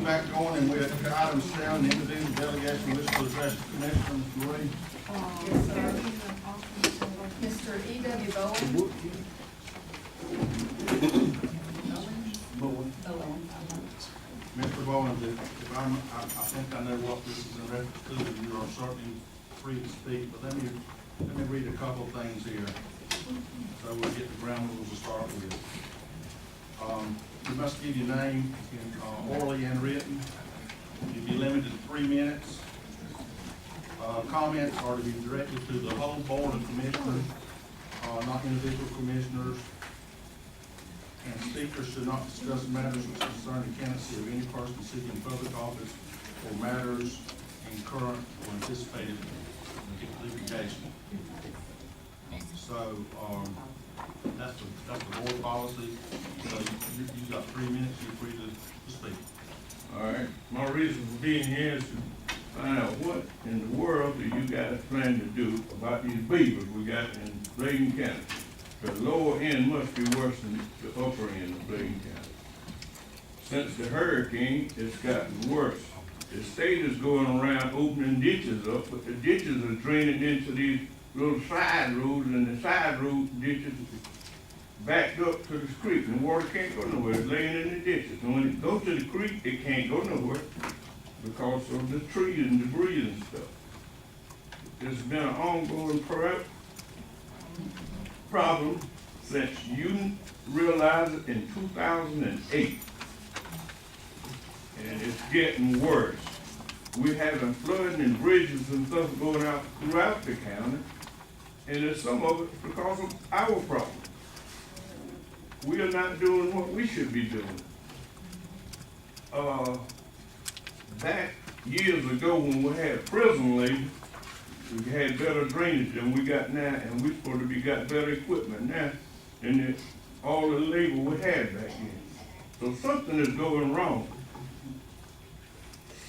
meeting back going, and we're at item 7, individual delegation wish to address the commissioner, Mr. Ray. Yes, sir. Mr. E.W. Bowen. Mr. Bowens, if I think I know what this is in reference to, and you are certainly free to speak, but let me read a couple of things here, so we'll get the ground rules to start with. You must give your name orally and written. You'll be limited to 3 minutes. Comments are to be directed to the whole board of commissioners, not individual commissioners. And speakers should not discuss matters which concern the candidacy of any person seeking public office or matters in current or anticipated litigation. So, that's the board policy. So you got 3 minutes, you're free to speak. All right, my reason for being here is to find out what in the world do you guys plan to do about these beavers we got in Bladen County? The lower end must be worse than the upper end of Bladen County. Since the hurricane, it's gotten worse. The state is going around opening ditches up, but the ditches are draining into these little side roads, and the side road ditches backed up to the creek, and water can't go nowhere. It's laying in the ditches. And when it goes to the creek, it can't go nowhere because of the trees and debris and stuff. It's been an ongoing problem since you realized it in 2008. And it's getting worse. We're having flooding and bridges and stuff going out throughout the county, and there's some of it because of our problem. We are not doing what we should be doing. Back years ago when we had prison labor, we had better drainage than we got now, and we supposed to be got better equipment now than all the labor we had back then. So something is going wrong.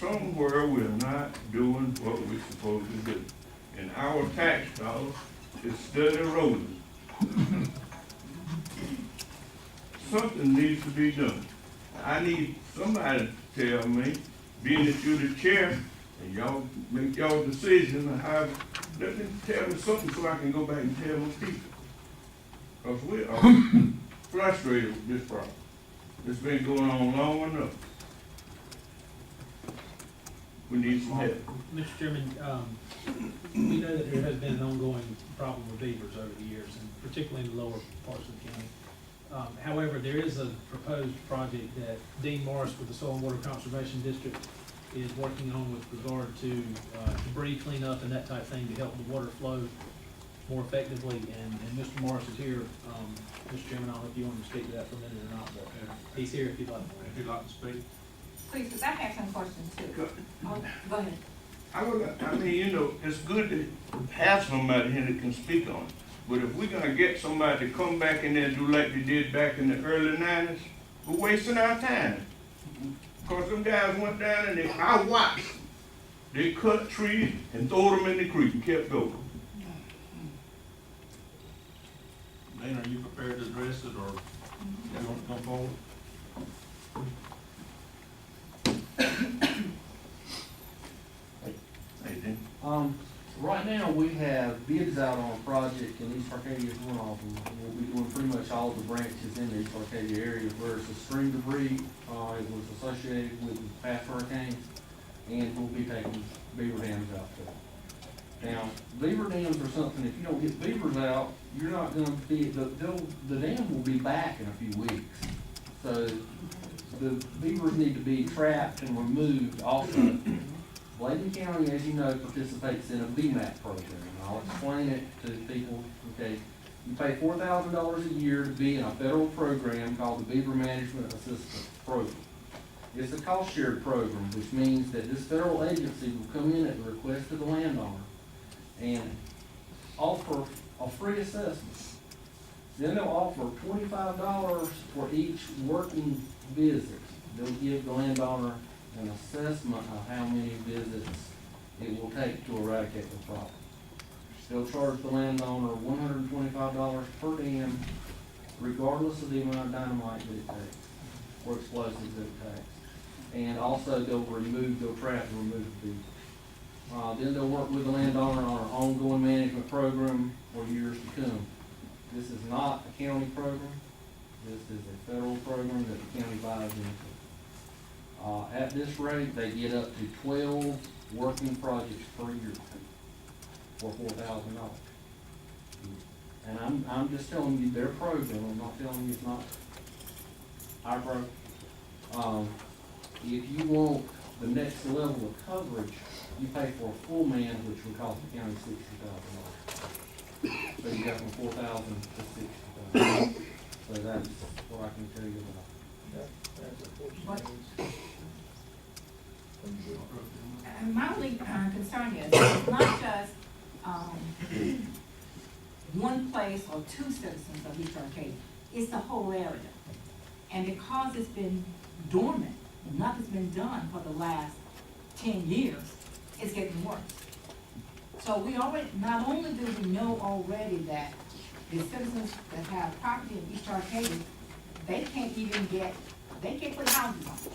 Somewhere we're not doing what we're supposed to do. And our tax dollars is steady rolling. Something needs to be done. I need somebody to tell me, being that you're the chair, and y'all make y'all decision on how, let me tell me something so I can go back and tell my people. Because we are frustrated with this problem. It's been going on long enough. We need some help. Mr. Chairman, we know that there has been an ongoing problem with beavers over the years, and particularly in the lower parts of the county. However, there is a proposed project that Dean Morris with the Soil and Water Conservation District is working on with regard to debris cleanup and that type of thing to help the water flow more effectively. And Mr. Morris is here. Mr. Chairman, I don't know if you want to speak to that for a minute or not, but he's here if you'd like. If you'd like to speak. Please, because I have some questions too. Go ahead. I mean, you know, it's good to have somebody here that can speak on it. But if we're gonna get somebody to come back in there and do like they did back in the early 90s, we're wasting our time. Because them guys went down and I watched. They cut trees and threw them in the creek and kept going. Dana, are you prepared to address it, or you want to come forward? Hey, Dean. Right now we have bids out on a project in East Arcadia's runoff, and we'll be doing pretty much all the branches in the East Arcadia area where it's a stream debris. It was associated with past hurricanes, and we'll be taking beaver dams out there. Now, beaver dams are something, if you don't get beavers out, you're not gonna be, the dam will be back in a few weeks. So the beavers need to be trapped and removed also. Bladen County, as you know, participates in a BMAC program. I'll explain it to people. Okay, you pay $4,000 a year to be in a federal program called the Beaver Management Assistance Program. It's a cost-shared program, which means that this federal agency will come in at the request of the landowner and offer a free assessment. Then they'll offer $25 for each working visit. They'll give the landowner an assessment of how many visits it will take to eradicate the problem. They'll charge the landowner $125 per dam, regardless of the amount of dynamite that it takes, or explosives that it takes. and also they'll trap and remove the beaver. Then they'll work with the landowner on an ongoing management program for years to come. This is not a county program. This is a federal program that the county buys into. At this rate, they get up to 12 working projects per year for $4,000. And I'm just telling you their program, I'm not telling you it's not our program. If you want the next level of coverage, you pay for a full man, which would cost the county $60,000. So you go from 4,000 to 60,000. So that's what I can tell you about. My only concern is, it's not just, one place or two citizens of East Arcadia, it's the whole area. And because it's been dormant, nothing's been done for the last 10 years, it's getting worse. So we already, not only do we know already that the citizens that have property in East Arcadia, they can't put houses on it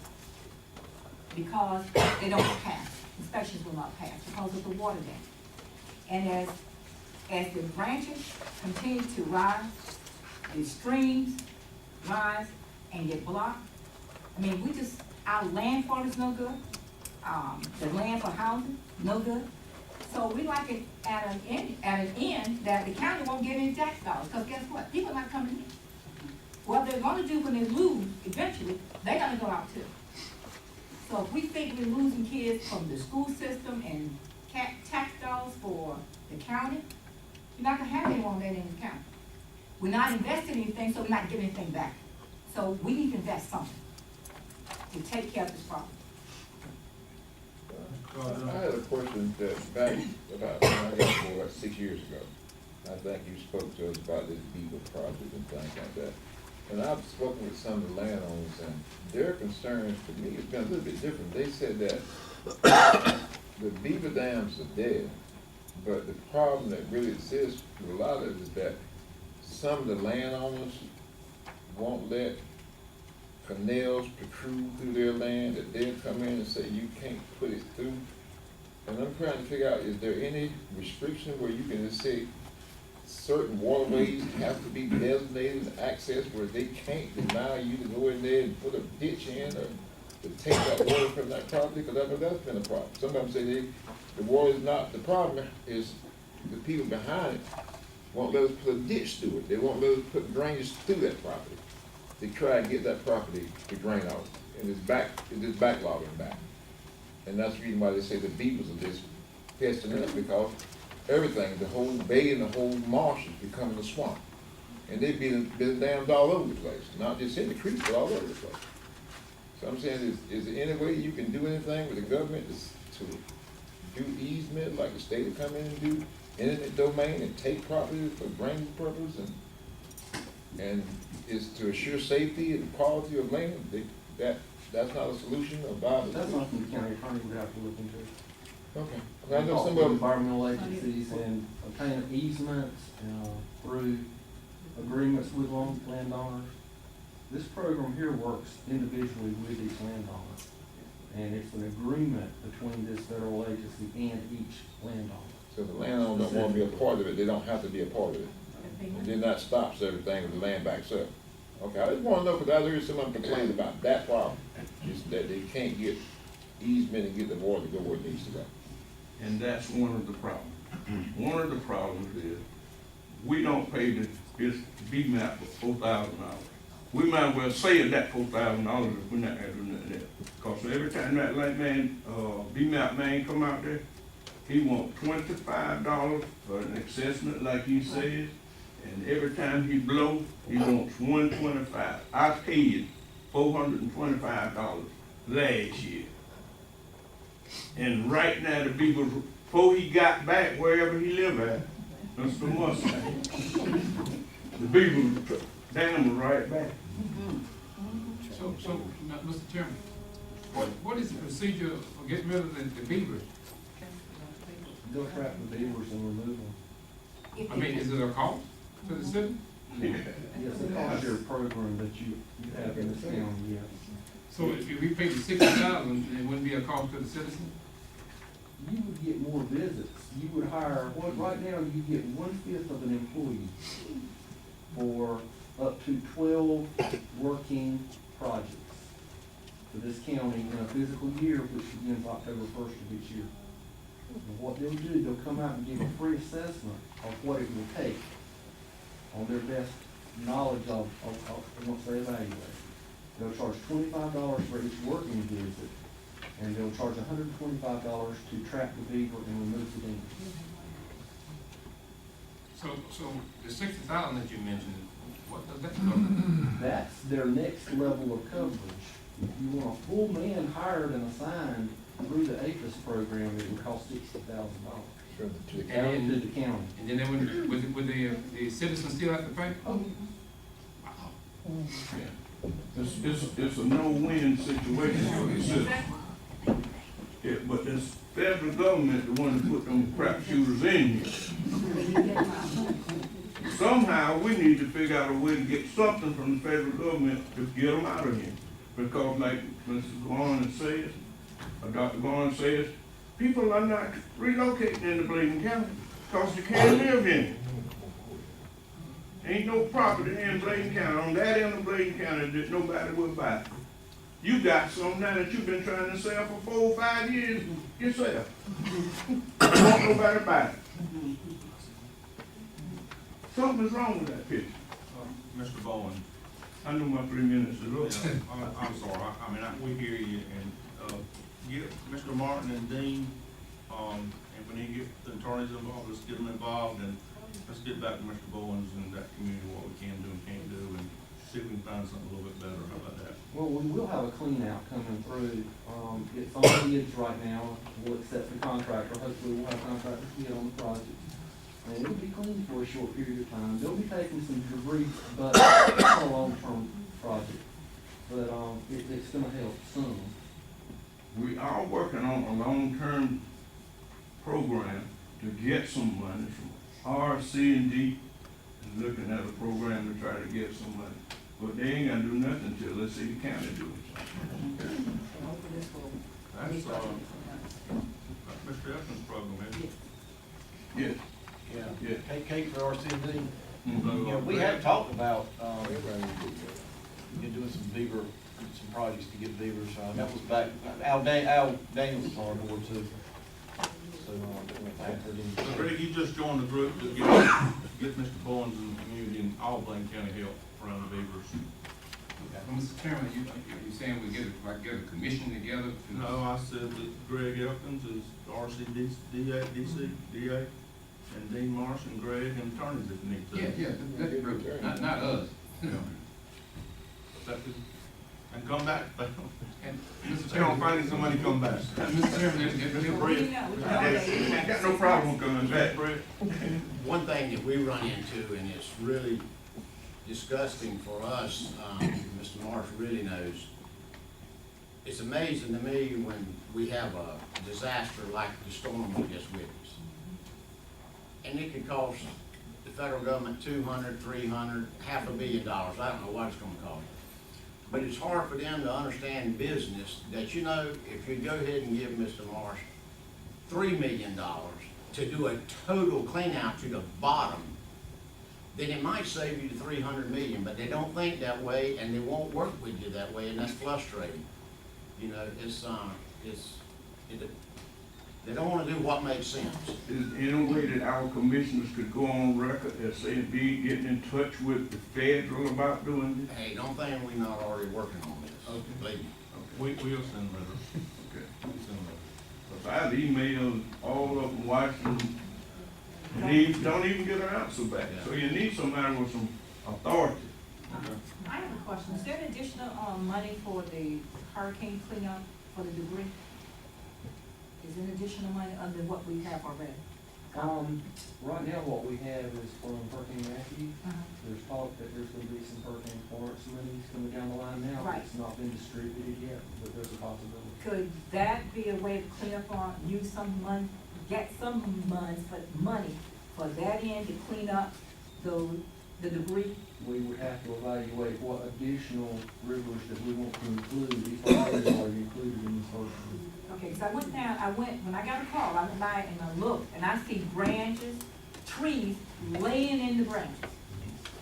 because they don't pass, inspections will not pass because of the water dam. And as the branches continue to rise, the streams rise and get blocked. I mean, our land for it is no good. The land for housing, no good. So we like it at an end that the county won't get any tax dollars, because guess what? People are not coming in. What they're gonna do when they lose, eventually, they're gonna go out too. So if we think we're losing kids from the school system and tax dollars for the county, you're not gonna have anyone there in the county. We're not investing anything, so we're not getting anything back. So we need to invest something to take care of this problem. I had a question that back about, when I got for like 6 years ago. I think you spoke to us about this Beaver project and things like that. And I've spoken with some of the landowners, and their concerns, to me, has been a little bit different. They said that the beaver dams are dead, but the problem that really exists with a lot of it is that some of the landowners won't let canals protrude through their land, that they'll come in and say you can't put it through. And I'm trying to figure out, is there any restriction where you can just say certain waterways have to be designated access where they can't deny you to go in there and put a ditch in or to take that water from that property? Because I know that's been a problem. Sometimes say the water is not, the problem is the people behind it won't let us put a ditch through it. They won't let us put drainage through that property. They try and get that property to drain out, and it's backlogging back. And that's the reason why they say the beavers are just pesting us, because everything, the whole bay and the whole marsh is becoming a swamp. And they've been dams all over the place, not just in the creek, but all over the place. So I'm saying, is there any way you can do anything with the government to do easement, like the state will come in and do eminent domain and take property for drainage purposes, and is to assure safety and quality of land? That's not a solution, or viable? That's something the county attorney would have to look into. Okay. I know Talk some to of them. environmental agencies and obtain easements through agreements with landowners. This program here works individually with each landowner. And it's an agreement between this federal agency and each landowner. So the landowner don't want to be a part of it, they don't have to be a part of it. And then that stops everything when the land backs up. Okay, I just want to know, because I heard someone complain about that problem, is that they can't get easement and get the water to go where it needs to go. And that's one of the problems. One of the problems is, we don't pay this BMAP for $4,000. We might as well save that $4,000 if we're not gonna do nothing else. Because every time that BMAP man come out there, he wants $25 for an assessment, like he says, and every time he blow, he wants $125. I paid $425 last year. And right now, the people, before he got back wherever he lived at, Mr. Mustang, the beaver dam was right back. So, now, Mr. Chairman, what is the procedure for getting rid of the beavers? They'll trap the beavers and remove them. I mean, is it a cost to the city? Yes, it costs your program that you have in this county, yes. So if we paid the $60,000, it wouldn't be a cost to the citizen? You would get more visits. You would hire, right now, you get 1/5 of an employee for up to 12 working projects for this county in a physical year, which begins October 1st of each year. And what they'll do, they'll come out and give a free assessment of what it will take on their best knowledge of once they evaluate. They'll charge $25 for each working visit, and they'll charge $125 to trap the beaver and remove the dam. So the 60,000 that you mentioned, what does that cover? That's their next level of coverage. If you want a full man hired and assigned through the APHIS program, it would cost $60,000. To the And county. And to the county. And then they would the citizens still have to pay? Oh, Wow. Yeah. It's a no-win situation for the citizens. Yeah, but this federal government, the one that put them crap shooters in here. Somehow, we need to figure out a way to get something from the federal government to get them out of here. Because like Mrs. Garland says, or Dr. Garland says, people are not relocating into Bladen County because they can't live in it. Ain't no property in Bladen County, on that end of Bladen County that nobody will buy. You got something now that you've been trying to sell for 4 or 5 years yourself. Don't want nobody buy it. Something's wrong with that picture. Mr. Bowen, I know my 3 minutes is yeah, up. I'm sorry, I mean, we hear you, and, get Mr. Martin and Dean, and when you get the attorneys involved, let's get them involved, and let's get back to Mr. Bowens and that community, what we can do and can't do, and see if we can find something a little bit better. How about that? well, we will have a clean out coming through. It's on bids right now. We'll accept the contractor. Hopefully we'll have contractors get on the project. And it'll be clean for a short period of time. They'll be taking some debris, but it's not a long-term project. But, it's gonna help some. We are working on a long-term program to get some money from RC and D, and looking at a program to try to get some money. But they ain't gonna do nothing till let's see the county do it. That's, Mr. Evans' program, isn't it? Yes, Yeah, Yeah. Kate for RCD. Mhm. Yeah, we have talked about, Everybody would do that. doing some beaver, some projects to get beavers. That was back, Al Daniels was on our board too. So, I haven't heard So anything. Greg, you just joined the group to get Mr. Bowens and the community in all Blaine County help around the beavers. Well, Mr. Chairman, you saying we get a commission together to? No, I said that Greg Elkins is DA, and Dean Marsh and Greg and attorneys if you need to. Yeah, that group, not us. Yeah. That could- And come back. And Mr. They don't Chairman, find somebody come back. Mr. Chairman, Got no problem coming back, Brett. One thing that we run into, and it's really disgusting for us, Mr. Marsh really knows, it's amazing to me when we have a disaster like the storm we just witnessed. And it could cost the federal government $200, $300, $500 million, I don't know what it's gonna cost. But it's hard for them to understand business that, you know, if you go ahead and give Mr. Marsh $3 million to do a total clean out to the bottom, then it might save you the $300 million, but they don't think that way and they won't work with you that way, and that's frustrating. You know, they don't wanna do what makes sense. Is there any way that our commissioners could go on record as saying, be getting in touch with the federal about doing this? Hey, don't think we're not already working on this, Okay. believe me. We'll send letters. Okay. We'll send letters. Because I've emailed all of them, Washington, and they don't even get an answer back. So you need somebody with some authority. I have a question. Is there an additional, money for the hurricane cleanup for the debris? Is there additional money under what we have already? Right now, what we have is from Hurricane Matthew. Uh-huh. There's talk that there's gonna be some Hurricane Florence monies coming down the line now. Right. It's not been distributed yet, but there's a possibility. Could that be a way to clean up on, use some money, get some money for that end to clean up those the debris? We would have to evaluate what additional rivers that we want to include, East Arcadia are included in this first one. Okay, so when I got a call, I went by and I looked, and I see branches, trees laying in the branches.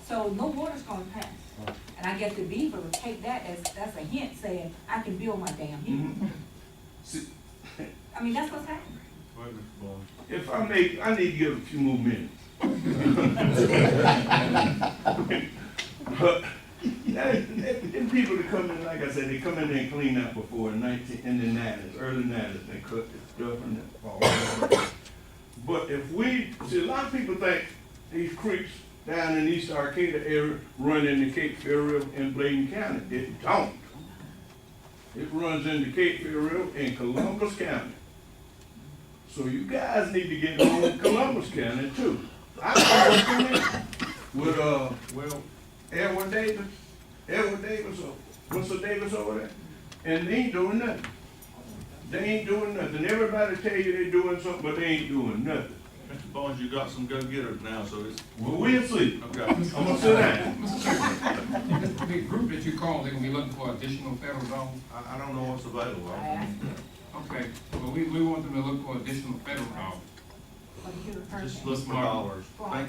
So no water's gonna pass. Right. And I guess the beaver will take that as, that's a hint saying, I can build my damn hill. I mean, that's what's happening. Wait, Mr. Bond. If I may, I need to give a few more minutes. But, them people that come in, like I said, they come in there and clean up before in the 90s, early 90s, they cut the stuff and all that. But if we, see, a lot of people think these creeks down in East Arcadia area run into Cape Fear River in Bladen County. It don't. It runs into Cape Fear River in Columbus County. So you guys need to get on Columbus County too. I'm working with, well, Edward Davis, what's the Davis over there? And they ain't doing nothing. They ain't doing nothing. Everybody tell you they doing something, but they ain't doing nothing. Mr. Barnes, you got some go-getters now, so it's. Well, we'll see. Okay. I'm gonna sit down. Mr. Chairman, the group that you called, they're gonna be looking for additional federal dollars? I don't know what's available. I asked them. Okay, well, we want them to look for additional federal dollars. for the hill Just person. look for dollars.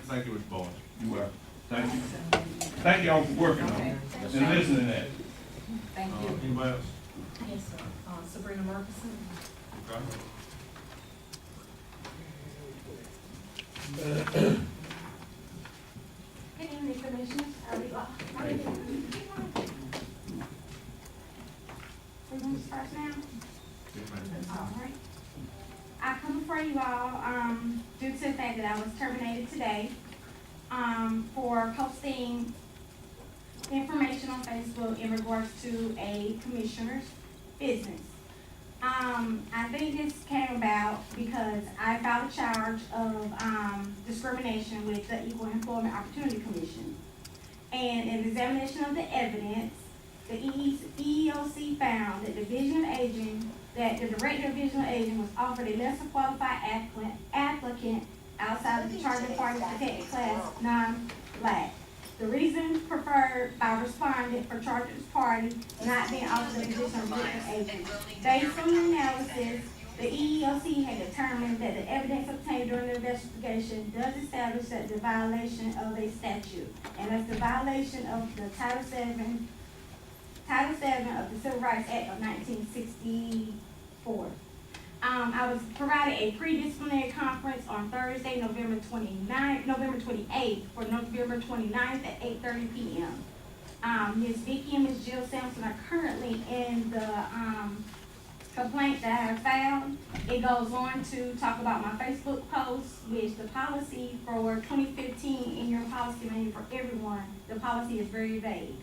Thank you, Mr. Barnes. You are. Thank you. Thank y'all for working on it and listening to that. Thank you. Anybody else? Yes, sir. Sabrina Murphyson. Okay. Good evening, Commissioners. We're going to start now? Yes, ma'am. All right. I come before you all, due to the fact that I was terminated today, for posting information on Facebook in regards to a commissioner's business. I think this came about because I filed a charge of, discrimination with the Equal Employment Opportunity Commission. And in the examination of the evidence, the EEOC found that the Director of Divisional Aging was offered a lesser qualified applicant outside of the target party protected class, non-black. The reason preferred by respondent for charges party not being offered the position of District Agent. Based on the analysis, the EEOC had determined that the evidence obtained during the investigation does establish that the violation of a statute, and that's the violation of the Title VII of the Civil Rights Act of 1964. I was provided a pre-disciplinary conference on Thursday, November 28th, for November 29th at 8:30 p.m. Ms. Vicky and Ms. Jill Sampson are currently in the complaint that I have found. It goes on to talk about my Facebook post, which the policy for 2015 in your policy manual for everyone, the policy is very vague.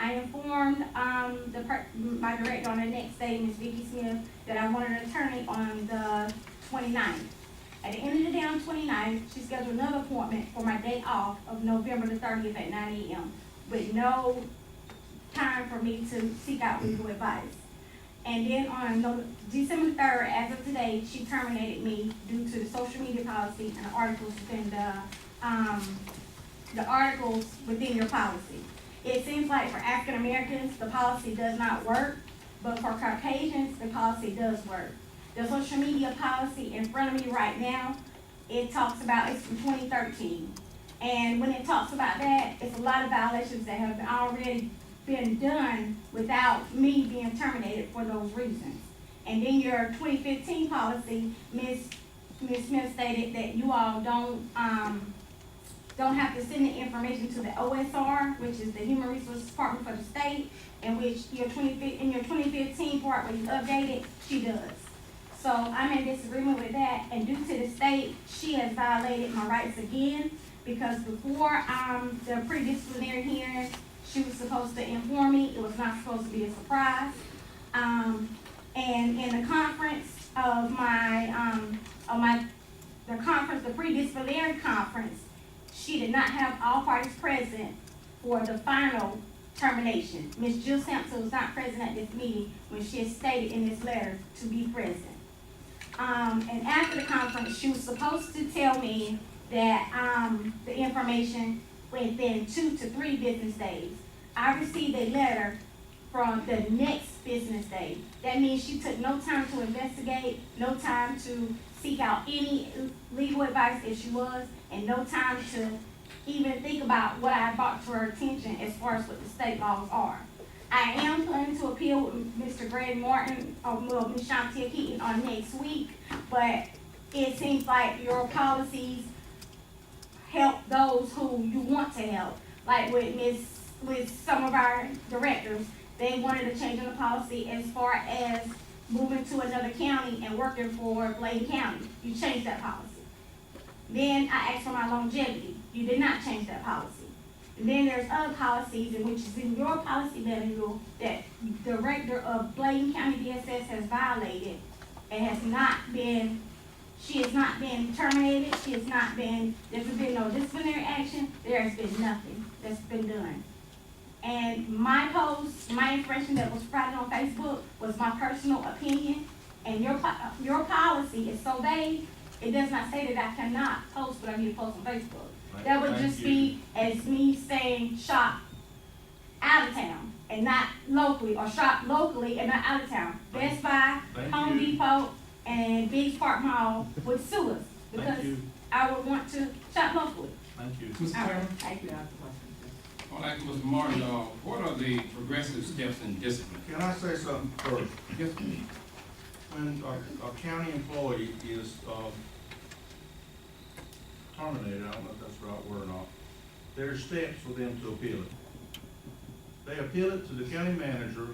I informed my director on the next day, Ms. Vicky Smith, that I wanted an attorney on the 29th. At the end of the day on 29th, she scheduled another appointment for my day off of November the 30th at 9 a.m. with no time for me to seek out legal advice. And then on December 3rd, as of today, she terminated me due to the social media policy and the articles within your policy. It seems like for African Americans, the policy does not work, but for Caucasians, the policy does work. The social media policy in front of me right now, it talks about, it's from 2013. And when it talks about that, it's a lot of violations that have already been done without me being terminated for those reasons. And then your 2015 policy, Ms. Smith stated that you all don't have to send the information to the OSR, which is the Human Resources Department for the state, in which in your 2015 part where you updated, she does. So I'm in disagreement with that, and due to the state, she has violated my rights again, because before the pre-disciplinary hearing, she was supposed to inform me. It was not supposed to be a surprise. And in the conference of the pre-disciplinary conference, she did not have all parties present for the final termination. Ms. Jill Sampson was not present at this meeting when she had stated in this letter to be present. And after the conference, she was supposed to tell me that the information within 2 to 3 business days. I received a letter from the next business day. That means she took no time to investigate, no time to seek out any legal advice if she was, and no time to even think about what I brought to her attention as far as what the state laws are. I am planning to appeal with Mr. Greg Martin, or well, Ms. Shantia Keaton on next week, but it seems like your policies help those who you want to help. Like with some of our directors, they wanted to change the policy as far as moving to another county and working for Blaine County. You changed that policy. Then I asked for my longevity. You did not change that policy. And then there's other policies in which is in your policy manual that the director of Blaine County DSS has violated and has not been, she has not been terminated, there's been no disciplinary action, there has been nothing that's been done. And my post, my impression that was provided on Facebook was my personal opinion, and your policy is so vague, it does not say that I cannot post what I need to post on Facebook. That would just be as me saying shop out of town and not locally, or shop locally and not out of town. Best Buy, Home Depot, and Biggs Park Mall would sue us because I would want to shop locally. Thank you. Mr. Chairman, Thank you, Dr. Washington. I'd like Mr. Martin, what are the progressive steps in discipline? Can I say something first? Yes, When a county employee is, terminated, I don't know if that's the right word or not, there's steps for them to appeal it. They appeal it to the county manager,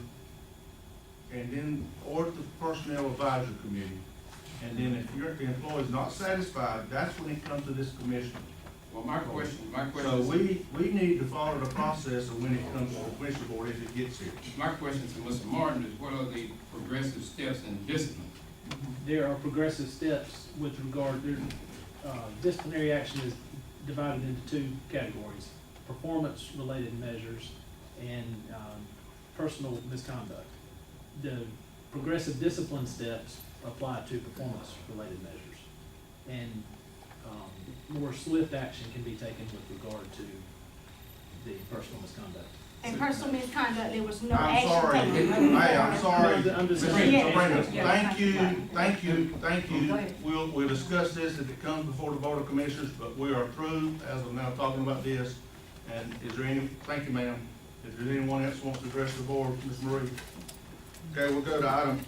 and then, or the personnel advisory committee. And then if your employee's not satisfied, that's when it comes to this commissioner. well, my question So is, we need to follow the process of when it comes to the commissioner board if it gets here. my question to Mr. Martin is, what are the progressive steps in discipline? There are progressive steps with regard, disciplinary action is divided into 2 categories: performance-related measures and personal misconduct. The progressive discipline steps apply to performance-related measures, and more swift action can be taken with regard to the personal misconduct. And personal misconduct, there was no I'm action sorry, taken. hey, I'm sorry. I'm just Sabrina, saying. thank you. Go ahead. We'll discuss this if it comes before the board of commissioners, but we are through as of now talking about this. And is there any, thank you, ma'am. If there's anyone else who wants to address the board, Ms. Marie. Okay, we'll go to item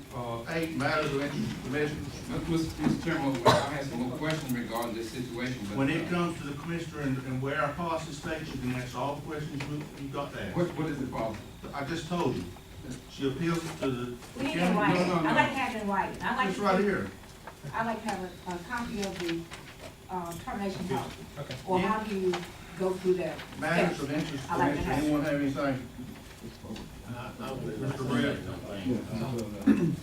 8, matters of interest to commissioners. Mr. Chairman, I have some more questions regarding this situation, but. When it comes to the commissioner and where our policy states, you can ask all the questions you got to ask. What is the problem? I just told you. She appeals it to the We need it in county. writing. no, no. I like to have it in writing. I like It's to- right here. I like to have a copy of the termination policy. Okay. Or how do you go through that? Matters of interest to I like to commissioners. have- Anyone have anything? I would like to Mr. say Brett. something.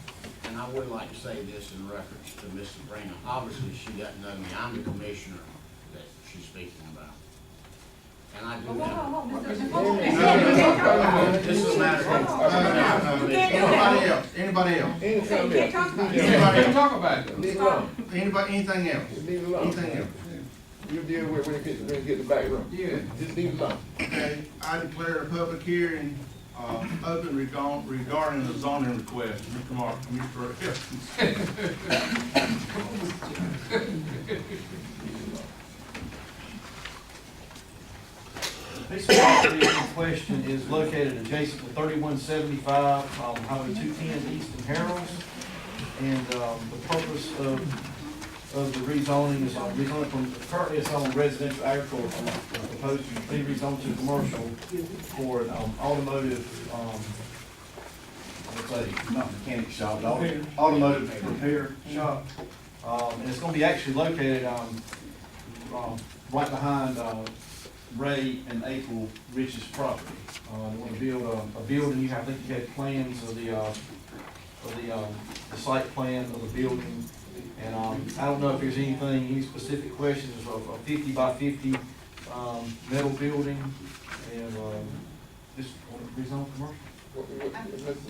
And I would like to say this in reference to Ms. Sabrina. Obviously, she doesn't know me. I'm the commissioner that she's speaking about. And I do Whoa, have. whoa, whoa, Mr. This is a matter of. Anybody else? Anybody else? You can't talk about it. Anybody else? Talk about it. Leave it alone. Anybody, anything else? Just leave it alone. Anything else? You'll deal with it when you get the back room. Yeah. Just leave it alone. Okay, I declare a public hearing, open regarding the zoning request, Mr. Mark, Mr. This property in question is located adjacent to 3175, Highway 210 east of Harold's. And, the purpose of the rezoning is rezoning from, currently it's on residential agriculture, proposed to be rezoned to commercial for an automotive, let's say, not mechanic shop, but automotive repair shop. And it's gonna be actually located, right behind, Ray and April Rich's property. They want to build a building. I think you had plans of the site plan of the building. And I don't know if there's any specific questions of a 50 by 50 metal building, and just want to rezone commercial.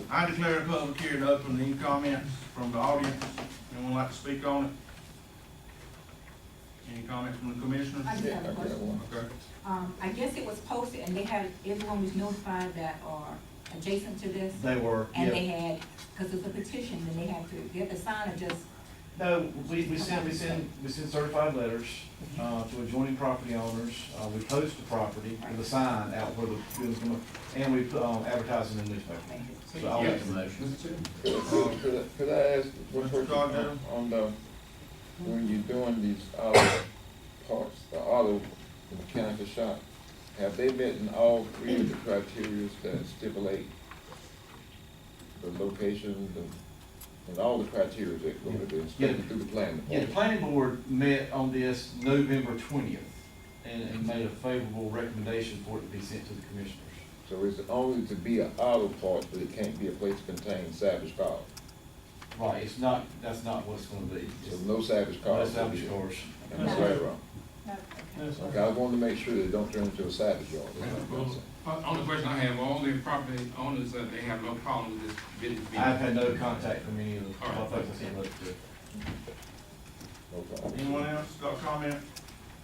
I declare a public hearing open. Any comments from the audience? Anyone like to speak on it? Any comments from the commissioners? I just have a I got question. one. Okay. I guess it was posted and they had, everyone was notified that are adjacent to this. They were, And yeah. they had, cause it's a petition, then they had to sign or just, No, we send certified letters, to adjoining property owners. We post the property with a sign out where the building's gonna, and we, advertise in the newspaper. So I'll Make let the motion. Could I ask one Mr. question Cogdell? on the, when you're doing these auto parts, the auto mechanical shop, have they met in all three of the criteria that stipulate the location, and all the criteria that go with the inspection through the planning Yeah, the department? planning board met on this November 20th and made a favorable recommendation for it to be sent to the commissioners. So it's only to be an auto part, but it can't be a place to contain salvage cars? Right, it's not, that's not what it's gonna be. So no salvage No cars? salvage cars. Am I right or wrong? no, Okay, I wanted to make sure they don't turn into a salvage yard. Only question I have, all the property owners, they have no problem with this business being. I've had no contact from any of the All right. folks I sent letters to. No problem. Anyone else got a comment?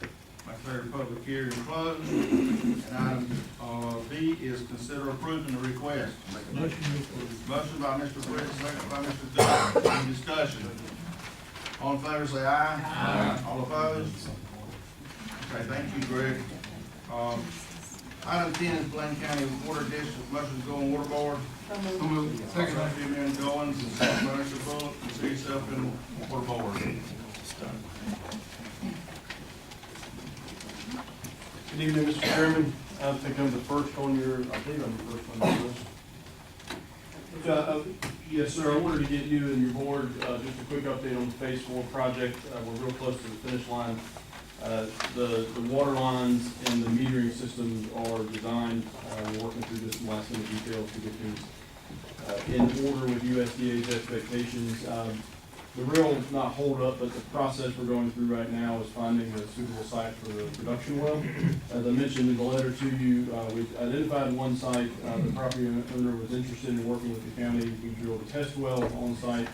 I declare the public hearing closed. And item, B is consider approving the request. Motion by Mr. Britt, second by Mr. Goodwin. Any discussion? All in favor, say aye. Aye. All opposed? Okay, thank you, Greg. Item 10 is Blaine County Water District, motion to go on water board. so So moved. moved. Second. Second, Jimmy Goins, and second by Mr. Bullock, consider yourself in water board. Good evening, Mr. Chairman. I think I'm the first on your, I believe I'm the first on your list. Yes, sir, I wanted to get you and your board, just a quick update on the Phase 4 project. We're real close to the finish line. The water lines and the metering systems are designed. We're working through this last minute details to get things in order with USDA's expectations. The real, not hold up, but the process we're going through right now is finding a suitable site for the production well. As I mentioned in the letter to you, we identified one site. The property owner was interested in working with the county. We drilled a test well on site.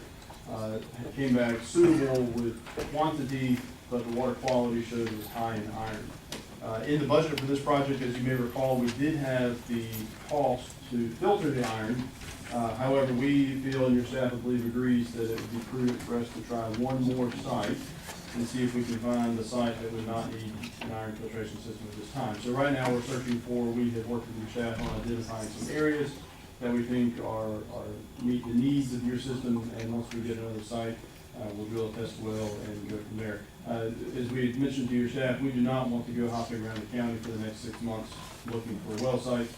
Came back suitable with quantity, but the water quality showed it was high in iron. In the budget for this project, as you may recall, we did have the cost to filter the iron. However, we feel, and your staff, I believe, agrees that it would be prudent for us to try one more site and see if we can find the site that would not need an iron filtration system at this time. So right now, we're searching for, we have worked with your staff on identifying some areas that we think are meet the needs of your system, and once we get another site, we'll drill a test well and go from there. As we had mentioned to your staff, we do not want to go hopping around the county for the next 6 months looking for a well site.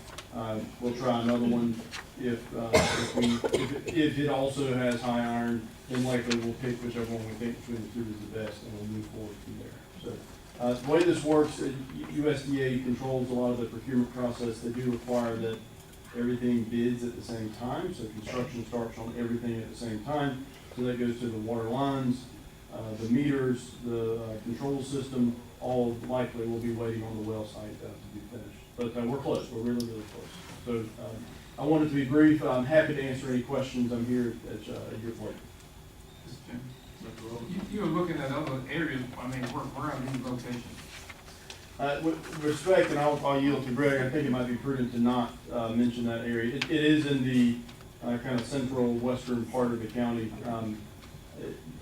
We'll try another one if it also has high iron, then likely we'll pick whichever one we think between the two is the best, and we'll move forward from there. So, the way this works, USDA controls a lot of the procurement process. They do require that everything bids at the same time, so construction starts on everything at the same time. So that goes to the water lines, the meters, the control system, all likely will be waiting on the well site to be finished. But we're close, we're really, really close. So I wanted to be brief. I'm happy to answer any questions. I'm here at your point. You were looking at other areas, I mean, where are these locations? With respect, and I'll yield to Greg, I think it might be prudent to not mention that area. It is in the kind of central western part of the county.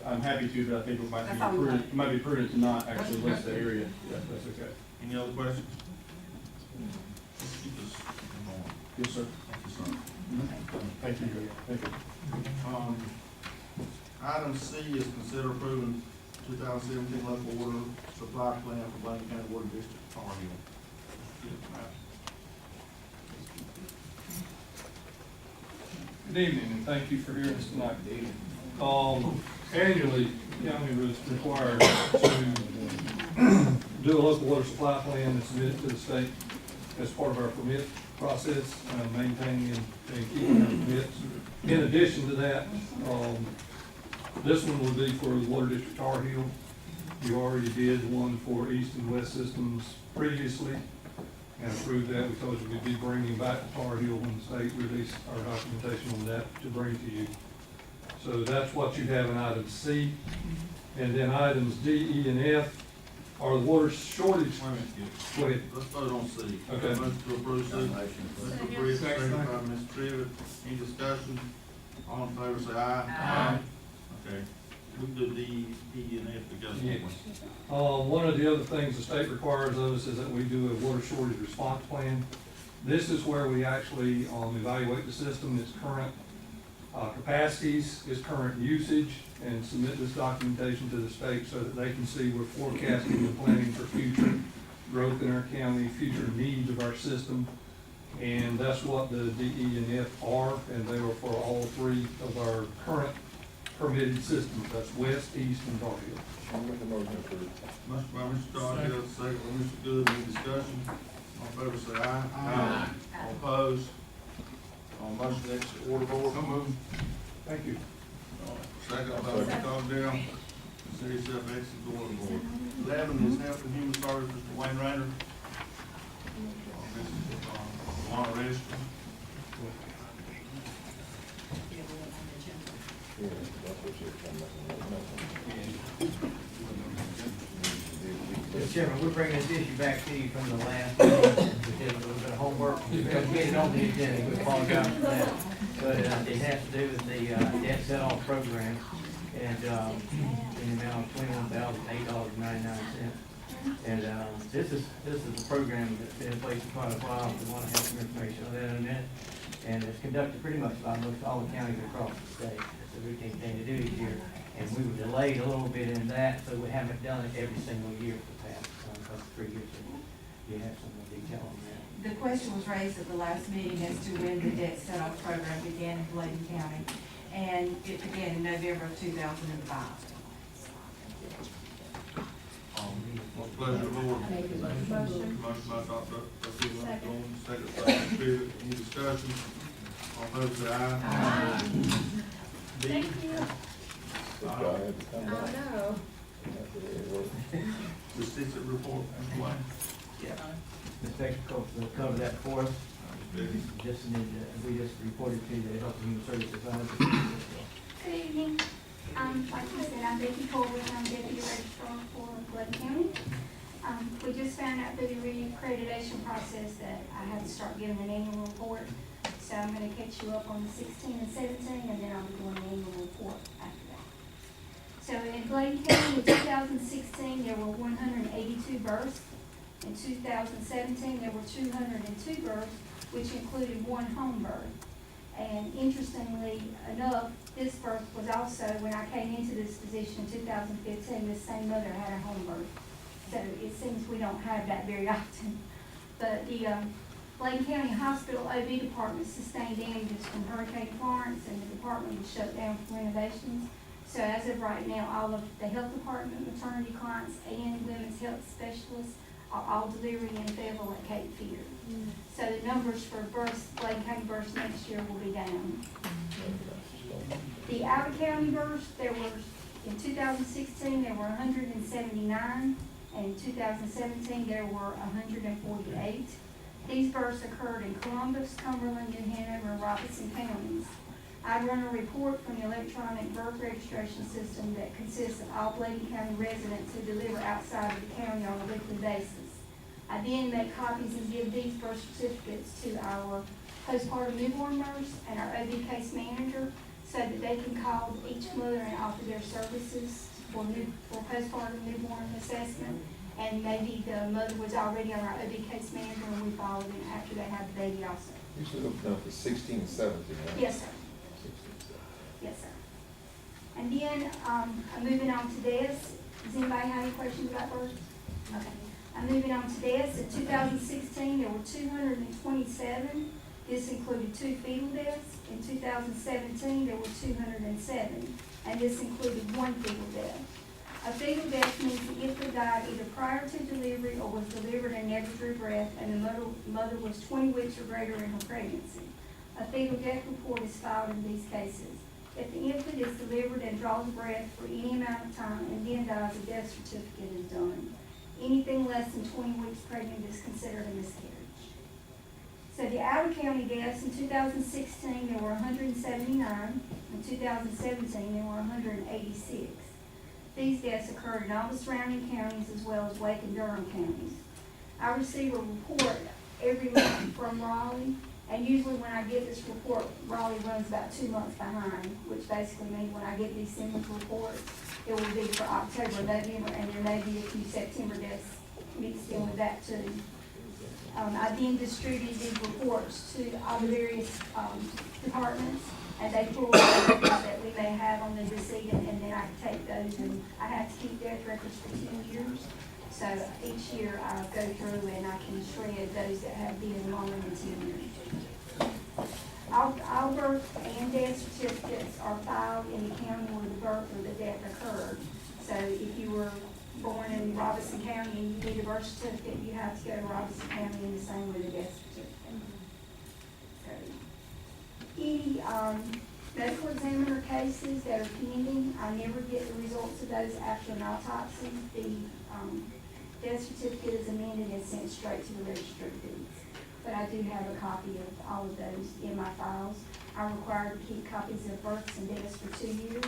I'm happy to, but I think it might be prudent to not actually list the area. Yeah, that's okay. Any other questions? Yes, sir. Thank you, Greg. Thank you. Item C is consider approving 2017 local water supply plan for Blaine County Water District, Tar Heel. Good evening, and thank you for hearing us tonight. Annually, the county was required to do a local water supply plan and submit it to the state as part of our permit process, maintaining and keeping our permits. In addition to that, this one would be for the Water District Tar Heel. You already did one for east and west systems previously and approved that. We told you we'd be bringing back the Tar Heel when the state released our documentation on that to bring to you. So that's what you have in item C. And then items D, E, and F or the water shortage. Wait a minute, Go ahead. let's vote on C. Okay. Motion to approve C. Mr. Britt, second by Ms. Trivett. Any discussion? All in favor, say aye. Aye. Okay, we can do D, E, and F together. Yes. One of the other things the state requires of us is that we do a water shortage response plan. This is where we actually, evaluate the system, its current, capacities, its current usage, and submit this documentation to the state so that they can see we're forecasting and planning for future growth in our county, future needs of our system. And that's what the D, E, and F are, and they are for all three of our current permitted systems. That's west, east, and Tar Heel. I'll make a motion to approve. Motion by Mr. Cottrell, second by Mr. Good, any discussion? All in favor, say aye. Aye. All opposed? On motion to exit order board. So moved. Thank you. Second by Mr. Cottrell, city self exit order board. 11 is Health and Human Services, Mr. Wayne Rainer. Law arrest. Yeah, that's what she was talking about. Mr. Chairman, we're bringing this issue back to you from the last meeting. We did a little bit of homework, we had it on the agenda, we apologize for that. But it has to do with the debt set-off program, and in the amount of $21,008.99. And this is a program that's been in place for quite a while. We want to have some information on that in a minute. And it's conducted pretty much by most all the counties across the state. It's a routine thing to do each year. And we were delayed a little bit in that, so we haven't done it every single year for the past 3 years. You have some more detail on that. The question was raised at the last meeting as to when the debt set-off program began in Bladen County, and it began in November of 2005. Pleasure of the board. Motion. Motion by Dr. Jones, second by Mr. Trivett. Any discussion? All in favor, say aye. Aye. D. Thank you. This guy had to come back. know. After they work. Receipts and report, Mr. Wayne. Ms. Becker will cover that for us. Vicky. We just reported to the Health and Human Services Advisor. Good evening. Like you said, I'm Becky Colbert, I'm Deputy Registrar for Bladen County. We just found out through the reaccreditation process that I have to start giving an annual report. So I'm gonna catch you up on the 16 and 17, and then I'll be doing an annual report after that. So in Bladen County, in 2016, there were 182 births. In 2017, there were 202 births, which included one home birth. And interestingly enough, this birth was also, when I came into this position in 2015, the same mother had a home birth. So it seems we don't have that very often. But the Bladen County Hospital OB department sustained damages from Hurricane Florence, and the department was shut down for renovations. So as of right now, all of the health department, maternity clients, and women's health specialists are all delivering in Fayetteville at Cape Fear. So the numbers for births, Bladen County births next year will be down. The out-of-county births, in 2016, there were 179, and in 2017, there were 148. These births occurred in Columbus, Cumberland, New Hanover, and Robeson counties. I run a report from the electronic birth registration system that consists of all Bladen County residents who deliver outside of the county on a weekly basis. I then make copies and give these birth certificates to our postpartum newborn nurse and our OB case manager so that they can call each mother and offer their services for postpartum newborn assessment. And maybe the mother was already on our OB case manager and we followed them after they had the baby also. You should look down for 16 and 17, right? Yes, sir. 16 and 17. Yes, sir. And then, I'm moving on to this. Does anybody have any questions about birth? Okay. I'm moving on to this. In 2016, there were 227. This included 2 fetal deaths. In 2017, there were 207, and this included 1 fetal death. A fetal death means the infant died either prior to delivery or was delivered and never drew breath, and the mother was 20 weeks or greater in her pregnancy. A fetal death report is filed in these cases. If the infant is delivered and draws breath for any amount of time and then dies, a death certificate is done. Anything less than 20 weeks pregnant is considered a miscarriage. So the out-of-county deaths in 2016, there were 179. In 2017, there were 186. These deaths occurred in all the surrounding counties as well as Wake and Durham counties. I receive a report every month from Raleigh, and usually when I get this report, Raleigh runs about 2 months behind, which basically means when I get December reports, it will be for October, November, and there may be a few September deaths mixed in with that too. I then distribute these reports to all the various departments, and they pull out records that we may have on the decedent, and then I take those, and I have to keep death records for 10 years. So each year I go through and I can shred those that have been longer than 10 years. All birth and death certificates are filed in the county where the birth or the death occurred. So if you were born in Robinson County and you need a birth certificate, you have to go to Robinson County, and the same with the death certificate. So, any medical examiner cases that are pending, I never get the results of those after an autopsy. The death certificate is amended and sent straight to the register of deeds. But I do have a copy of all of those in my files. I'm required to keep copies of births and deaths for 2 years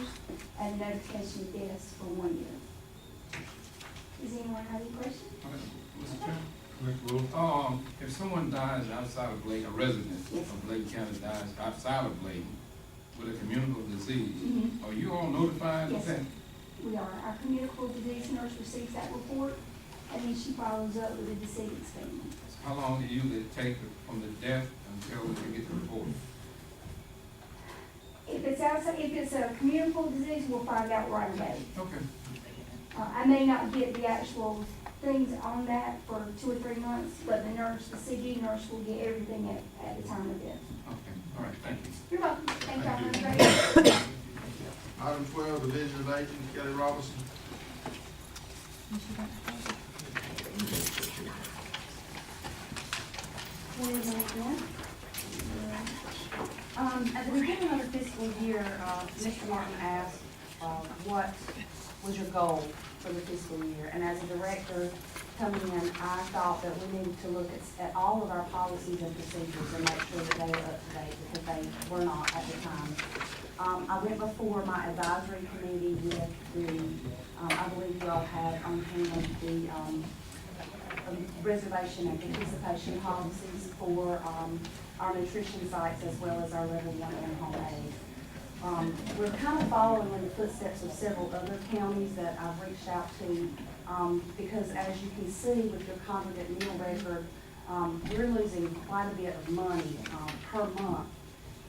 and notification of deaths for 1 year. Does anyone have any questions? Mr. Chairman? If someone dies outside of Blake, a resident of Blake County dies outside of Blake with a communicable disease, are you all notified of Yes, that? we are. Our communicable disease nurse receives that report, and then she follows up with the decedent's family. How long do you usually take from the death until you get the report? If it's outside, if it's a communicable disease, we'll find out right away. Okay. I may not get the actual things on that for 2 or 3 months, but the nurse, the CG nurse, will get everything at the time of death. Okay, all right, thank you. You're welcome. Thank y'all. Thank Have a great day. Item 12, Division of Agents, Kelly Robinson. At the beginning of the fiscal year, Mr. Martin asked, what was your goal for the fiscal year? And as a director coming in, I thought that we needed to look at all of our policies and procedures and make sure that they were up to date, because they were not at the time. I went before my advisory committee with the, I believe you all had on hand the reservation and participation policies for our nutrition sites as well as our level 1 in-home aid. We're kind of following in the footsteps of several other counties that I've reached out to, because as you can see with your congregate meal record, we're losing quite a bit of money per month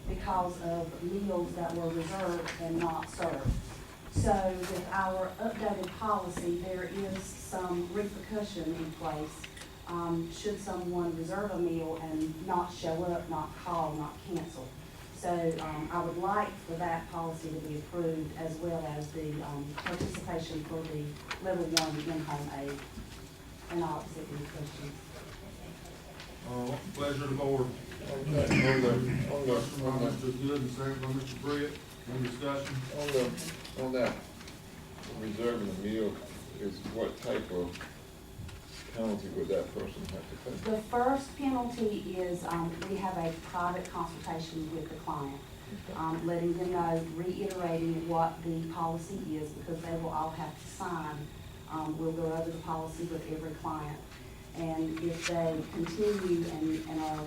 because of meals that were reserved and not served. So with our updated policy, there is some repercussion in place should someone reserve a meal and not show up, not call, not cancel. So I would like for that policy to be approved, as well as the participation for the level 1 in-home aid. And I'll accept any questions. What's the pleasure of the board? Motion by Mr. Good and second by Mr. Britt. Any discussion? On that, reserving a meal, is what type of penalty would that person have to pay? The first penalty is we have a private consultation with the client, letting them know, reiterating what the policy is, because they will all have to sign. We'll go over the policy with every client. And if they continue and are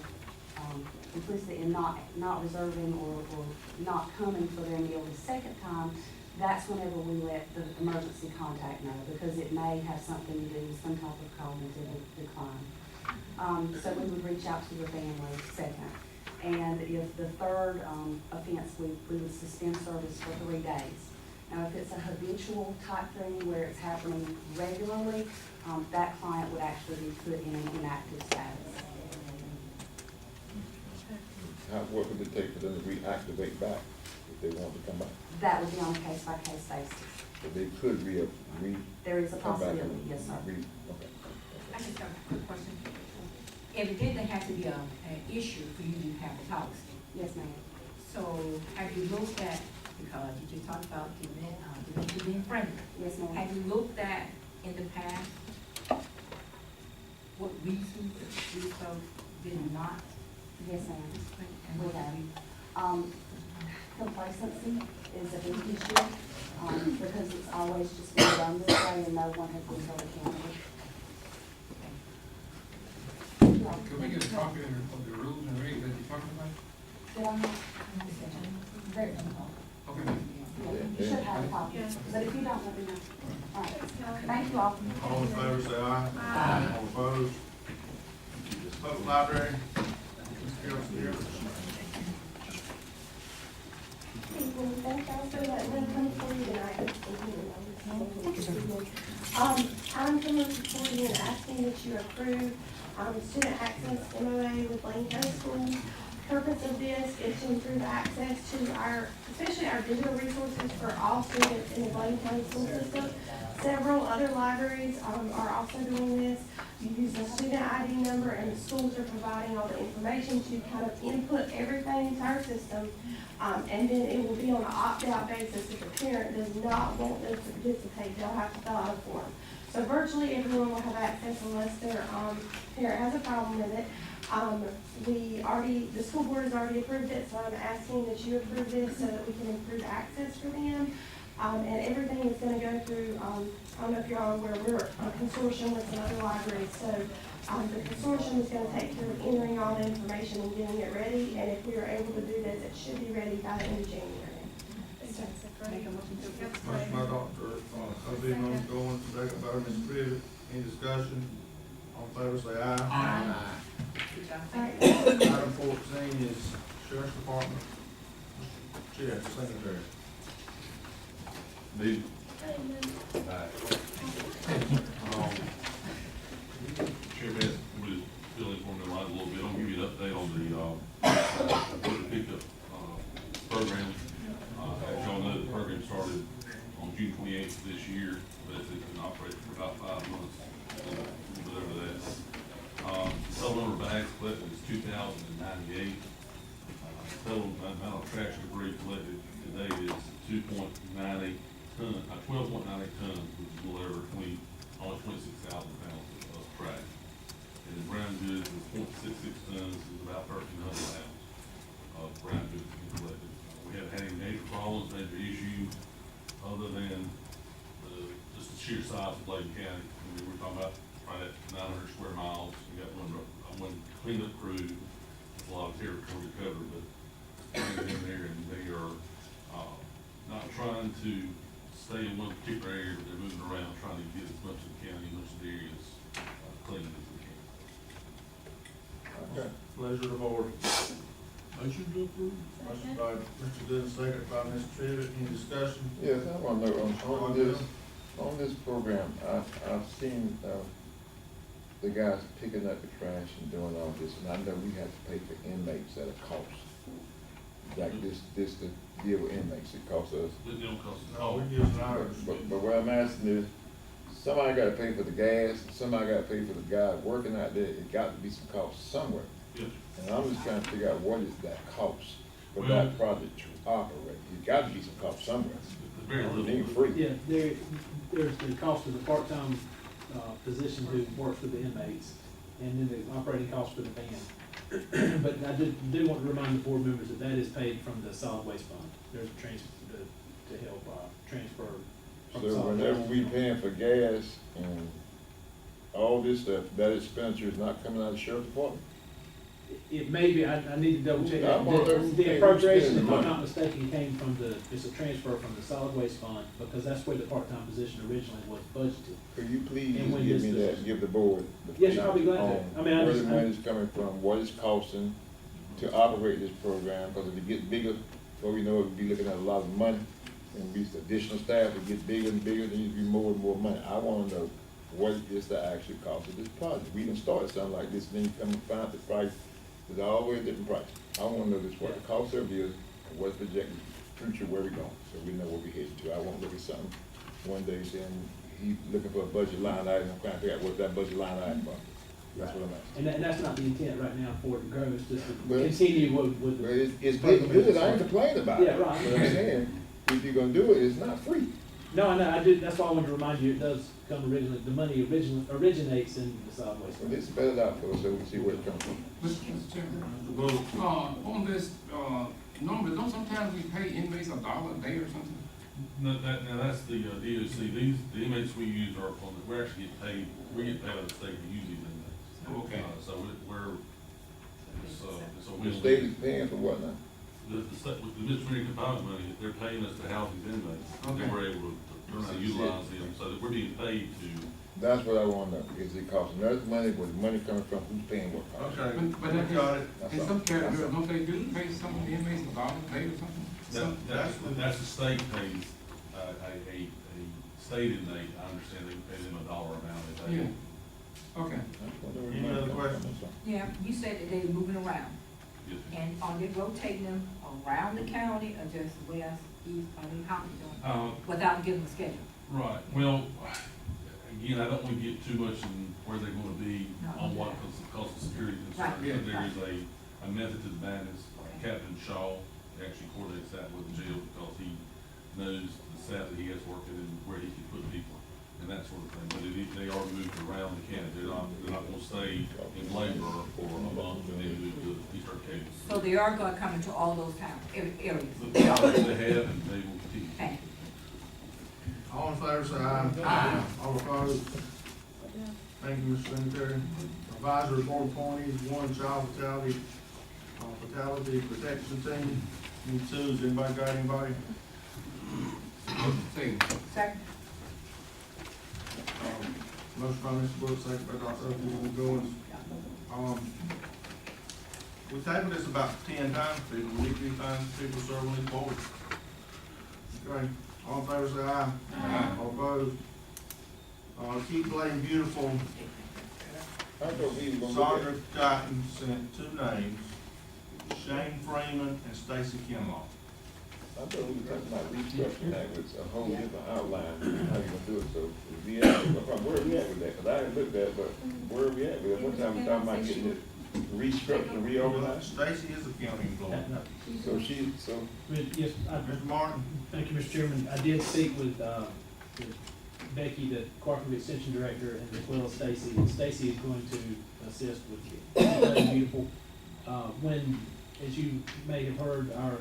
complicit in not reserving or not coming for their meal the second time, that's whenever we let the emergency contact know, because it may have something to do with some type of cognitive decline. So we would reach out to the family second. And if the third offense, we would suspend service for 3 days. Now, if it's a habitual type thing where it's happening regularly, that client would actually be put in an inactive status. What would it take for them to reactivate back if they want to come back? That would be on a case-by-case basis. But they could There is a come back possibility, and yes, sir. Okay. I just have a quick question. Evidently has to be an issue for you to have a policy. Yes, ma'am. So have you looked at, because you just talked about being friendly. Yes, ma'am. Have you looked at in the past what reasons these folks did not? Yes, ma'am. And what have you? complacency is a big issue, because it's always just been done this way and no one has been held accountable. Can we get a copy of the rules and regs that you're talking about? Did I not? Very difficult. Okay. Yeah, you should have a copy, but if you don't, let me know. All right, thank you all. All in favor, say aye. Aye. All opposed? Public library, Ms. Carol Spears. Thank y'all for letting me come before you tonight. I'm coming before you and asking that you approve, student access MOA with Lane County Schools. Purpose of this is to improve access to our, especially our digital resources for all students in the Blaine County school system. Several other libraries are also doing this. You use the student ID number and the schools are providing all the information to kind of input everything into our system. And then it will be on an opt-out basis. If a parent does not want them to participate, they'll have to fill out a form. So virtually everyone will have access unless their parent has a problem with it. The school board has already approved it, so I'm asking that you approve this so that we can improve access for them. And everything is gonna go through, I don't know if you're all aware, we're a consortium with some other libraries, so the consortium is gonna take care of entering all the information and getting it ready, and if we are able to do this, it should be ready by the end of January. Motion by Dr. Cosimo going, second by Ms. Privet. Any discussion? All in favor, say aye. Aye. Item 14 is Sheriff's Department. Chair, Secretary. Me. Chair Bass, we just fill in for me a little bit. I'll give you an update on the pickup program. As y'all know, the program started on June 28th of this year, but it's been operating for about 5 months, whatever that. Total number of bags collected is 2,098. Total amount of trash debris collected today is 12.98 tons, which is a little over almost 26,000 pounds of trash. And the brown goods is 0.66 tons, is about 1,300 pounds of brown goods being collected. We haven't had any major problems, major issues, other than just the sheer size of Bladen County. I mean, we're talking about right at 900 square miles. We got one cleanup crew. It's a lot of territory to cover, but they're in there and they are not trying to stay in one particular area, but they're moving around, trying to get as much of the county, as much of the area as clean as we can. Okay. Pleasure of the board. Motion to approve. Motion by Mr. Good, second by Ms. Trivet. Any discussion? Yes, I want to know, on this program, I've seen, the guys picking up the trash and doing all this, and I know we have to pay for inmates at a cost. Like this to deal with inmates, it costs us. It don't cost us. No, we're using ours. But what I'm asking is, somebody gotta pay for the gas, somebody gotta pay for the guy working out there, it got to be some cost somewhere. Yes. And I'm just trying to figure out what is that cost for Well, that project to operate. It got to be some cost somewhere. It's very It little. ain't free. Yeah, there's the cost of the part-time, position who works with the inmates, and then the operating cost for the van. But I do want to remind the board members that that is paid from the solid waste fund. There's a transfer to help, transfer from So solid whenever waste. we paying for gas and all this stuff, that expenditure is not coming out of the sheriff's department? It may be, I need to double check. I wonder if The they appropriation, understand if the I'm money. not mistaken, came from it's a transfer from the solid waste fund, because that's where the part-time position originally was budgeted. Could you please And when just give this me is- that, give the board the Yes, I'll be glad to. on I mean, I where just- the money's coming from, what it's costing to operate this program, because if it gets bigger, well, we know we'll be looking at a lot of money, and be additional staff, it gets bigger and bigger, there needs to be more and more money. I wanna know what is the actual cost of this project. We done started something like this, and then you come and find the price is always a different price. I wanna know this, what the cost of it is, and what's projected future, where we going, so we know where we headed to. I won't look at something one day saying, he's looking for a budget line item, I'm trying to figure out what that budget line item was. That's what I'm asking. And that's not the intent right now for it to grow, it's just to Well, continue with But the. it's getting good, I ain't complaining about it. Yeah, right. But I'm saying, if you're gonna do it, it's not free. No, I do, that's why I wanted to remind you, it does come originally, the money originates in the solid waste. So let's spell it out for us, so we can see where it comes from. Mr. Chairman, on this, normally, don't sometimes we pay inmates $1 a day or something? No, now that's the, DOC, the inmates we use are, we actually get paid, we get paid out of the state to use these inmates. Okay. So it's a The win-win. state is paying for what now? The state, with the misdemeanor confinement money, they're paying us to house these inmates. Okay. And we're able to learn how to utilize them, so that we're being paid to. That's what I want to know. Is it costing us money, where the money coming from, who's paying what cost? Okay, But we got it. in some categories, don't they do pay some of the inmates $1 a day or something? That's the state pays, a state inmate, I understand they pay them $1 amount a day. Yeah. Okay. Any other questions? Yeah, you said that they're moving around, Yes, ma'am. and are they rotating them around the county or just west, east, how they doing? Without giving a schedule? Right, well, again, I don't want to get too much in where they're gonna be on what, because of security concerns. Right, But yeah. there is a method to the madness. Captain Shaw actually coordinates that with the jail because he knows the staff that he has working and where he can put people and that sort of thing. But they are moved around the county. They're not gonna stay in labor for a month and then move to East Arcadia. So they are gonna come into all those towns, areas? They have and they will continue. Thank you. All in favor, say aye. Aye. All opposed? Thank you, Mr. Secretary. Advisory board appointees, one, child fatality protection team. And two, has anybody got anybody? Second. Second. Motion by Mr. Brooks, second by Dr. Goins. We tabled this about 10 times, people, weekly times, people serving these boards. Okay, all in favor, say aye. Aye. All opposed? Keep Blaine Beautiful, I thought we were gonna look Sandra Cotton sent two names, Shane Freeman and Stacy Kinlaw. I thought we were talking about restructuring that with a whole different outline, how you gonna do it, so, where are we at with that? Cause I didn't look at that, but where are we at with it? One time we talking about getting it restructured, reorganized, Stacy is a county employee. so Yes, Mr. Martin? thank you, Mr. Chairman. I did speak with Becky, the Cooperative Extension Director, and as well as Stacy. And Stacy is going to assist with Keep Beautiful. When, as you may have heard, our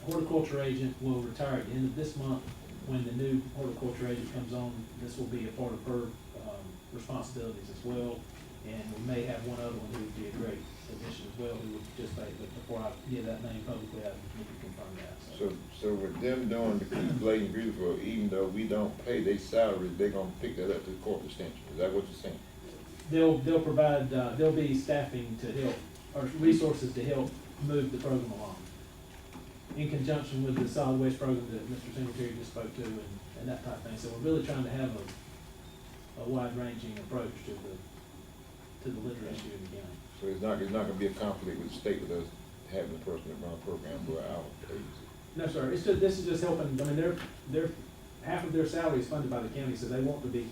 horticulture agent will retire at the end of this month. When the new horticulture agent comes on, this will be a part of her responsibilities as well. And we may have one other one who would be a great addition as well, who would participate. But before I give that name publicly, I need to confirm that. so with them doing the Keep Blaine Beautiful, even though we don't pay their salaries, they're gonna pick that up to the court extension, is that what you're saying? They'll provide, there'll be staffing to help, or resources to help move the program along. In conjunction with the solid waste program that Mr. Singletary just spoke to and that type of thing. So we're really trying to have a wide-ranging approach to the litter issue in the county. So it's not gonna be a conflict with the state with us having a person that run a program for our agency? No, sir, this is just helping, I mean, they're, half of their salary is funded by the county, so they want to be,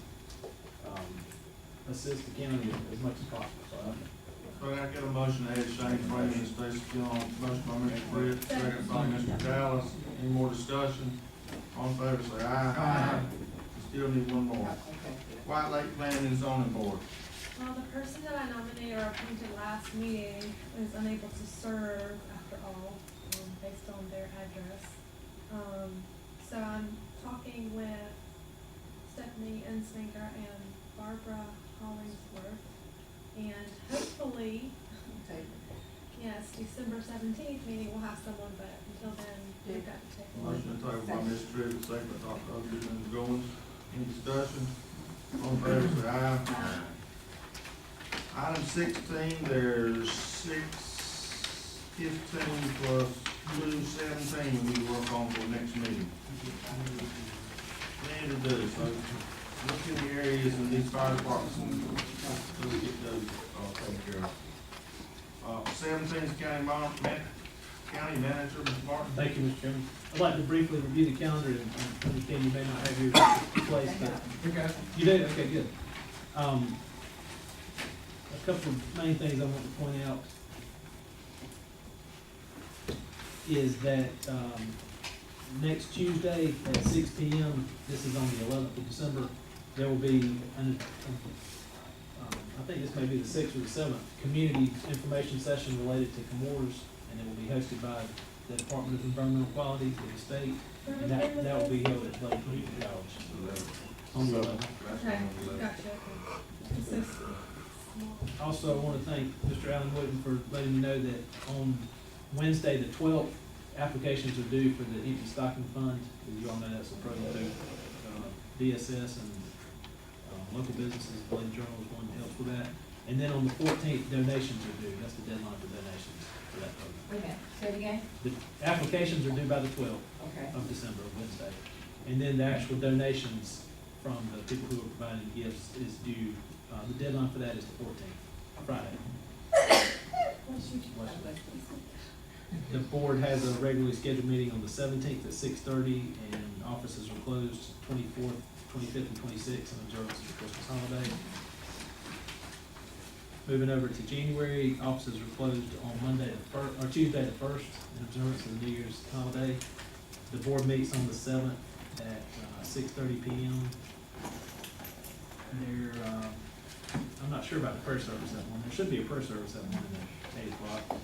assist the county as much as possible, so So I get a motion to add Shane Freeman and Stacy Kinlaw. Motion by Mr. Britt, second by Mr. Dallas. Any more discussion? All in favor, say aye. Aye. We still need one more. White Lake Planning and Zoning Board. Well, the person that I nominated or appointed last meeting is unable to serve after all, based on their address. So I'm talking with Stephanie Ensminger and Barbara Hollingsworth. And hopefully, yes, December 17th meeting, we'll have someone, but until then, we've got to take a look. Motion to table by Ms. Trigg, second by Dr. Oakley, Mr. Goins. Any discussion? All in favor, say aye. Aye. Item 16, there's 6:15 plus 2:17 we work on for the next meeting. We need to do, so look in the areas in these fire departments and let's get those, taken care of. 17 is County Manager, Mr. Martin. thank you, Mr. Chairman. I'd like to briefly review the calendar and understand you may not have your place, but Okay. you do, okay, good. A couple of main things I want to point out is that, next Tuesday at 6 P.M., this is on the 11th of December, there will be I think this may be the 6th or the 7th, community information session related to Comores, and it will be hosted by the Department of Environmental Quality for the state. And that will be held at Blake Community College. On the 11th. Okay, gotcha. It's so small. Also, I want to thank Mr. Allen Wooden for letting me know that on Wednesday, the 12th, applications are due for the empty stocking fund. As you all know, that's a program through DSS and local businesses. Blade Journal is one that helps with that. And then on the 14th, donations are due. That's the deadline for donations for that program. Wait a minute, say it again? The applications are due by the 12th Okay. of December, Wednesday. And then the actual donations from the people who are providing gifts is due, the deadline for that is the 14th, Friday. The board has a regularly scheduled meeting on the 17th at 6:30, and offices are closed 24th, 25th, and 26th in observance of the Christmas holiday. Moving over to January, offices are closed on Monday the 1st, or Tuesday the 1st, in observance of the New Year's holiday. The board meets on the 7th at 6:30 p.m. There, I'm not sure about the prayer service that morning. There should be a prayer service that morning at 8 o'clock.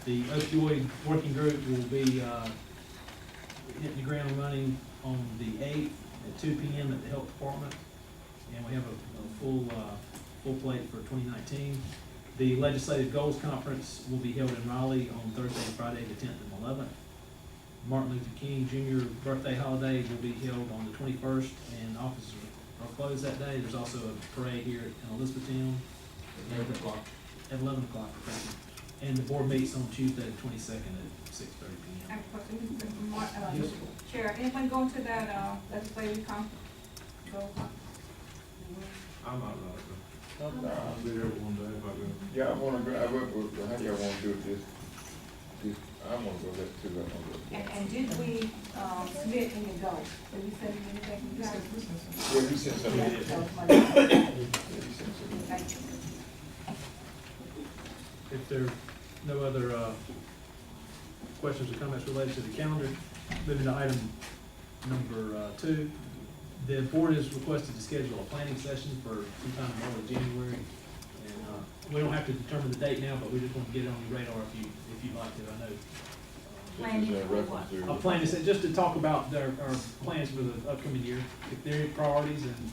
The opioid working group will be hitting the ground running on the 8th at 2 p.m. at the health department. And we have a full plate for 2019. The Legislative Goals Conference will be held in Raleigh on Thursday and Friday, the 10th and 11th. Martin Luther King Jr. birthday holiday will be held on the 21st, and offices are closed that day. There's also a parade here in Elizabethtown at 11 o'clock. At 11 o'clock, thank you. And the board meets on Tuesday, the 22nd at 6:30 p.m. I have a question, Yes. Chair, anyone going to that, legislative conference? I'm not, I'll be there one day if I go. Yeah, I wanna go, how y'all wanna do it, just, I wanna go, let's do that one. And did we, submit any goals? Did we send anything you guys? Yeah, you sent some. Yeah, Yeah, that was my- you sent some. Thank you. If there are no other questions or comments related to the calendar, moving to item number 2. The board is requested to schedule a planning session for sometime in early January. And we don't have to determine the date now, but we just want to get it on your radar if you'd like to. I know. Planning This is for a what? reference to- A plan is just to talk about our plans for the upcoming year, if there are priorities and.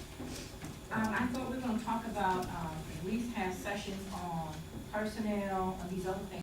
I thought we were gonna talk about, at least have sessions on personnel and these other things